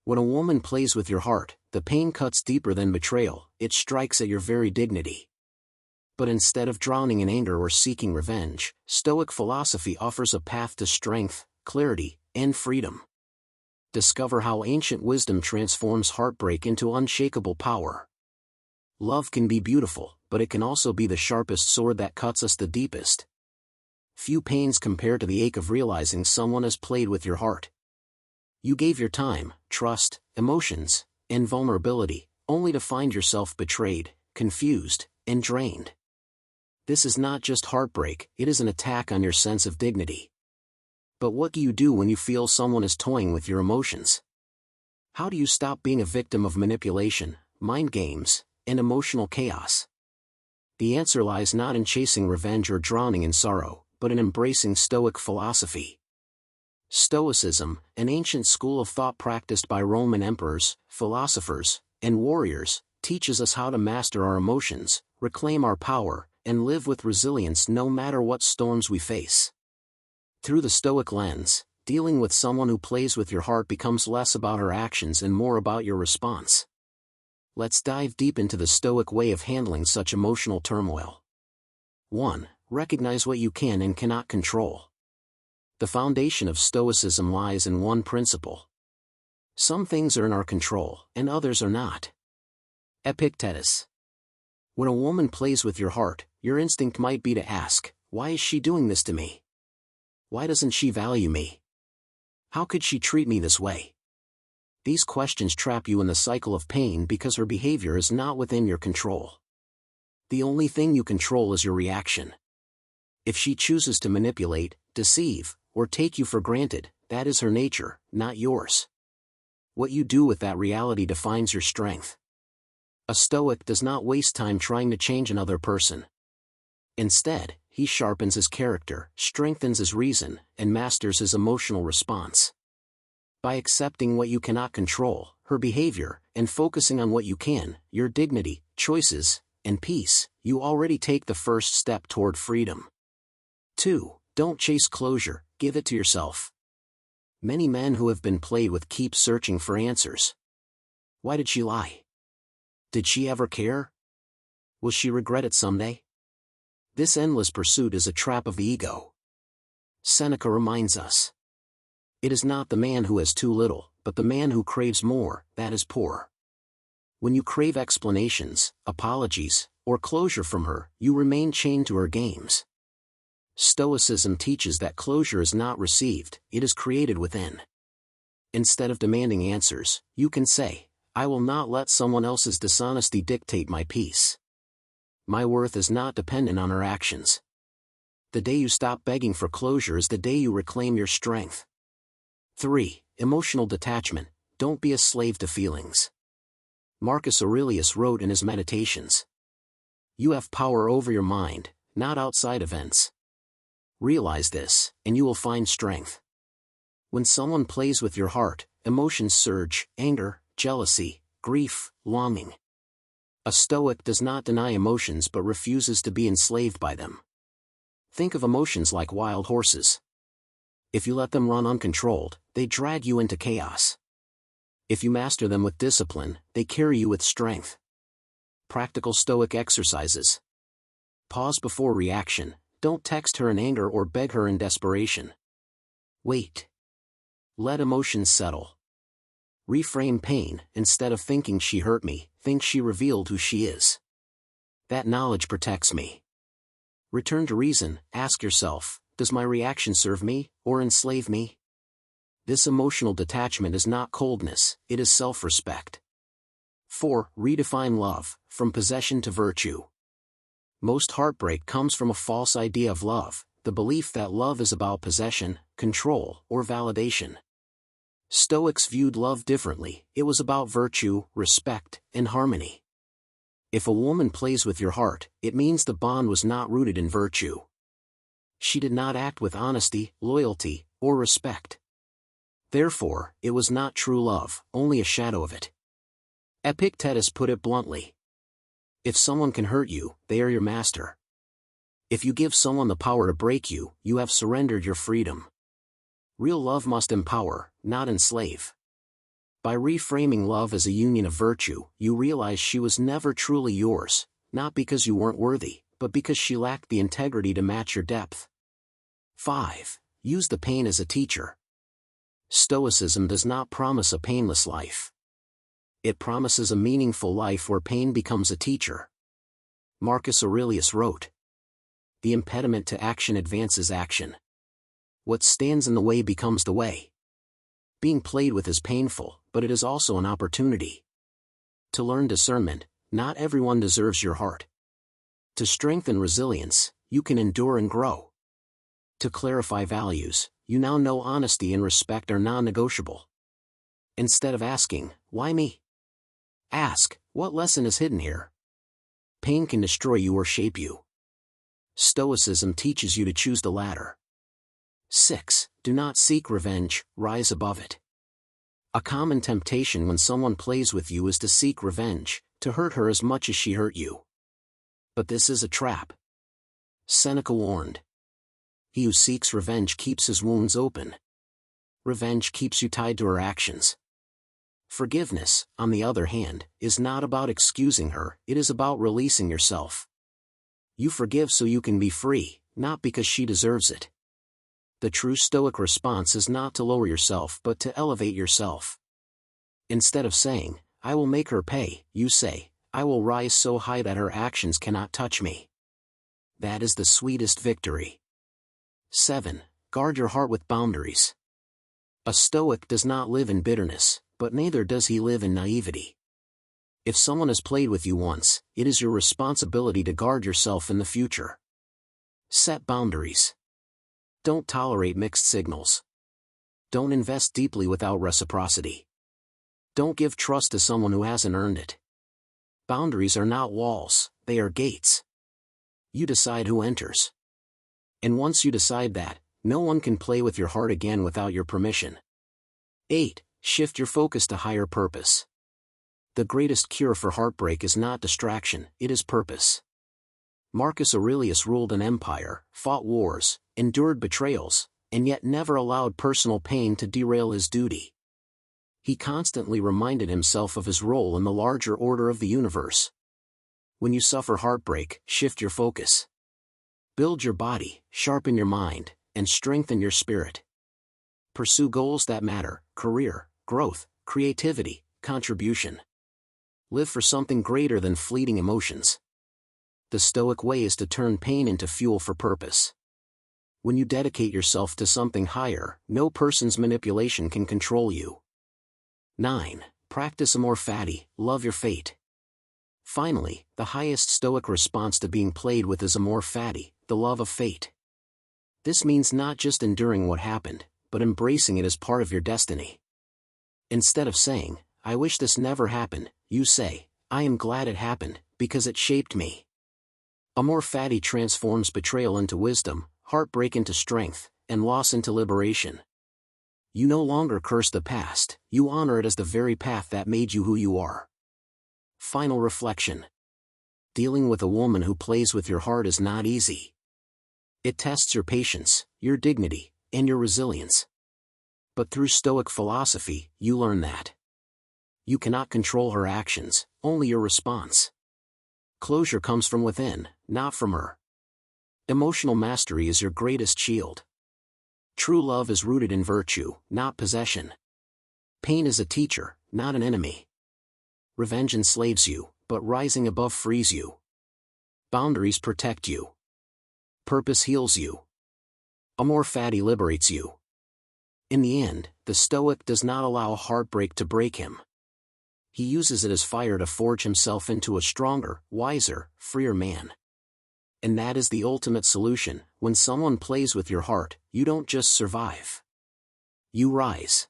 When a woman plays with your heart, the pain cuts deeper than betrayal, it strikes at your very dignity. But instead of drowning in anger or seeking revenge, Stoic philosophy offers a path to strength, clarity, and freedom. Discover how ancient wisdom transforms heartbreak into unshakable power. Love can be beautiful, but it can also be the sharpest sword that cuts us the deepest. Few pains compare to the ache of realizing someone has played with your heart. You gave your time, trust, emotions, and vulnerability, only to find yourself betrayed, confused, and drained. This is not just heartbreak, it is an attack on your sense of dignity. But what do you do when you feel someone is toying with your emotions? How do you stop being a victim of manipulation, mind games, and emotional chaos? The answer lies not in chasing revenge or drowning in sorrow, but in embracing Stoic philosophy. Stoicism, an ancient school of thought practiced by Roman emperors, philosophers, and warriors, teaches us how to master our emotions, reclaim our power, and live with resilience no matter what storms we face. Through the Stoic lens, dealing with someone who plays with your heart becomes less about her actions and more about your response. Let's dive deep into the Stoic way of handling such emotional turmoil. 1. Recognize what you can and cannot control. The foundation of Stoicism lies in one principle. Some things are in our control, and others are not. Epictetus. When a woman plays with your heart, your instinct might be to ask, why is she doing this to me? Why doesn't she value me? How could she treat me this way? These questions trap you in the cycle of pain because her behavior is not within your control. The only thing you control is your reaction. If she chooses to manipulate, deceive, or take you for granted, that is her nature, not yours. What you do with that reality defines your strength. A Stoic does not waste time trying to change another person. Instead, he sharpens his character, strengthens his reason, and masters his emotional response. By accepting what you cannot control, her behavior, and focusing on what you can, your dignity, choices, and peace, you already take the first step toward freedom. 2. Don't chase closure, give it to yourself. Many men who have been played with keep searching for answers. Why did she lie? Did she ever care? Will she regret it someday? This endless pursuit is a trap of the ego. Seneca reminds us. It is not the man who has too little, but the man who craves more, that is poor. When you crave explanations, apologies, or closure from her, you remain chained to her games. Stoicism teaches that closure is not received, it is created within. Instead of demanding answers, you can say, I will not let someone else's dishonesty dictate my peace. My worth is not dependent on her actions. The day you stop begging for closure is the day you reclaim your strength. 3. Emotional detachment. Don't be a slave to feelings. Marcus Aurelius wrote in his Meditations. You have power over your mind, not outside events. Realize this, and you will find strength. When someone plays with your heart, emotions surge, anger, jealousy, grief, longing. A Stoic does not deny emotions but refuses to be enslaved by them. Think of emotions like wild horses. If you let them run uncontrolled, they drag you into chaos. If you master them with discipline, they carry you with strength. Practical Stoic exercises. Pause before reaction. Don't text her in anger or beg her in desperation. Wait. Let emotions settle. Reframe pain. Instead of thinking she hurt me, think she revealed who she is. That knowledge protects me. Return to reason. Ask yourself, does my reaction serve me, or enslave me? This emotional detachment is not coldness, it is self-respect. 4. Redefine love, from possession to virtue. Most heartbreak comes from a false idea of love, the belief that love is about possession, control, or validation. Stoics viewed love differently, it was about virtue, respect, and harmony. If a woman plays with your heart, it means the bond was not rooted in virtue. She did not act with honesty, loyalty, or respect. Therefore, it was not true love, only a shadow of it. Epictetus put it bluntly. If someone can hurt you, they are your master. If you give someone the power to break you, you have surrendered your freedom. Real love must empower, not enslave. By reframing love as a union of virtue, you realize she was never truly yours, not because you weren't worthy, but because she lacked the integrity to match your depth. 5. Use the pain as a teacher. Stoicism does not promise a painless life. It promises a meaningful life where pain becomes a teacher. Marcus Aurelius wrote, "The impediment to action advances action. What stands in the way becomes the way." Being played with is painful, but it is also an opportunity. To learn discernment, not everyone deserves your heart. To strengthen resilience, you can endure and grow. To clarify values, you now know honesty and respect are non-negotiable. Instead of asking, "Why me?" ask, "What lesson is hidden here?" Pain can destroy you or shape you. Stoicism teaches you to choose the latter. 6. Do not seek revenge, rise above it. A common temptation when someone plays with you is to seek revenge, to hurt her as much as she hurt you. But this is a trap. Seneca warned, "He who seeks revenge keeps his wounds open." Revenge keeps you tied to her actions. Forgiveness, on the other hand, is not about excusing her, it is about releasing yourself. You forgive so you can be free, not because she deserves it. The true Stoic response is not to lower yourself but to elevate yourself. Instead of saying, "I will make her pay," you say, "I will rise so high that her actions cannot touch me." That is the sweetest victory. 7. Guard your heart with boundaries. A Stoic does not live in bitterness, but neither does he live in naivety. If someone has played with you once, it is your responsibility to guard yourself in the future. Set boundaries. Don't tolerate mixed signals. Don't invest deeply without reciprocity. Don't give trust to someone who hasn't earned it. Boundaries are not walls, they are gates. You decide who enters. And once you decide that, no one can play with your heart again without your permission. 8. Shift your focus to higher purpose. The greatest cure for heartbreak is not distraction, it is purpose. Marcus Aurelius ruled an empire, fought wars, endured betrayals, and yet never allowed personal pain to derail his duty. He constantly reminded himself of his role in the larger order of the universe. When you suffer heartbreak, shift your focus. Build your body, sharpen your mind, and strengthen your spirit. Pursue goals that matter: career, growth, creativity, contribution. Live for something greater than fleeting emotions. The Stoic way is to turn pain into fuel for purpose. When you dedicate yourself to something higher, no person's manipulation can control you. 9. Practice amor fati, love your fate. Finally, the highest Stoic response to being played with is amor fati, the love of fate. This means not just enduring what happened, but embracing it as part of your destiny. Instead of saying, "I wish this never happened," you say, "I am glad it happened, because it shaped me." Amor fati transforms betrayal into wisdom, heartbreak into strength, and loss into liberation. You no longer curse the past, you honor it as the very path that made you who you are. Final reflection. Dealing with a woman who plays with your heart is not easy. It tests your patience, your dignity, and your resilience. But through Stoic philosophy, you learn that you cannot control her actions, only your response. Closure comes from within, not from her. Emotional mastery is your greatest shield. True love is rooted in virtue, not possession. Pain is a teacher, not an enemy. Revenge enslaves you, but rising above frees you. Boundaries protect you. Purpose heals you. Amor fati liberates you. In the end, the Stoic does not allow heartbreak to break him. He uses it as fire to forge himself into a stronger, wiser, freer man. And that is the ultimate solution. When someone plays with your heart, you don't just survive. You rise.